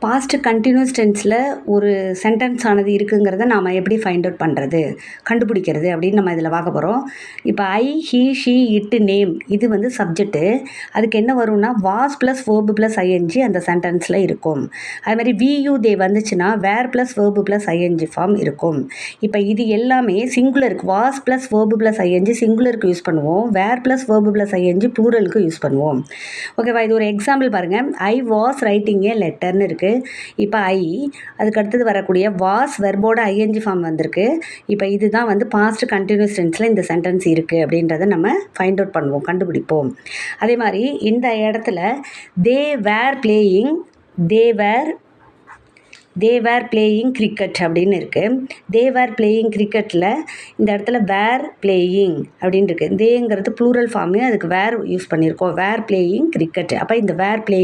Past continuous டென்ஸில் ஒரு sentence ஆனது இருக்குங்கிறத நாம் எப்படி ஃபைண்ட் அவுட் பண்ணுறது, கண்டுபிடிக்கிறது அப்படின்னு நம்ம இதில் பார்க்க போகிறோம். இப்போ I, he, she, it, name இது வந்து சப்ஜெக்ட்டு. அதுக்கு என்ன வரும்னா was plus verb plus ING அந்த சென்டென்ஸில் இருக்கும். அது மாதிரி வி, யூ, தே வந்துச்சுன்னா were plus verb plus ING form இருக்கும். இப்போ இது எல்லாமே சிங்குலருக்கு was plus verb plus ING சிங்குலருக்கு யூஸ் பண்ணுவோம். Were plus verb plus ING ப்ளூரலுக்கு யூஸ் பண்ணுவோம். ஓகேவா? இது ஒரு எக்ஸாம்பிள் பாருங்கள். ஐ வாஸ் ரைட்டிங் ஏ லெட்டர்னு இருக்குது. இப்போ ஐ, அதுக்கு அடுத்தது வரக்கூடிய வாஸ் வெர்போட ஐஎன்ஜி ஃபார்ம் வந்திருக்கு. இப்போ இதுதான் வந்து பாஸ்ட் கண்டினியூஸ் டென்ஸில் இந்த சென்டென்ஸ் இருக்குது அப்படின்றத நம்ம ஃபைண்ட் அவுட் பண்ணுவோம், கண்டுபிடிப்போம். அதே மாதிரி இந்த இடத்துல தே வேர் பிளேயிங், தே வேர் பிளேயிங் கிரிக்கெட் அப்படின்னு இருக்குது. தே வேர் பிளேயிங் கிரிக்கெட்டில் இந்த இடத்துல வேர் பிளேயிங் அப்படின்னு இருக்குது. தேங்கிறது ப்ளூரல் ஃபார்மு, அதுக்கு வேர் யூஸ் பண்ணியிருக்கோம். வேர் பிளேயிங் கிரிக்கெட். அப்போ இந்த வேர் பிளேயிங்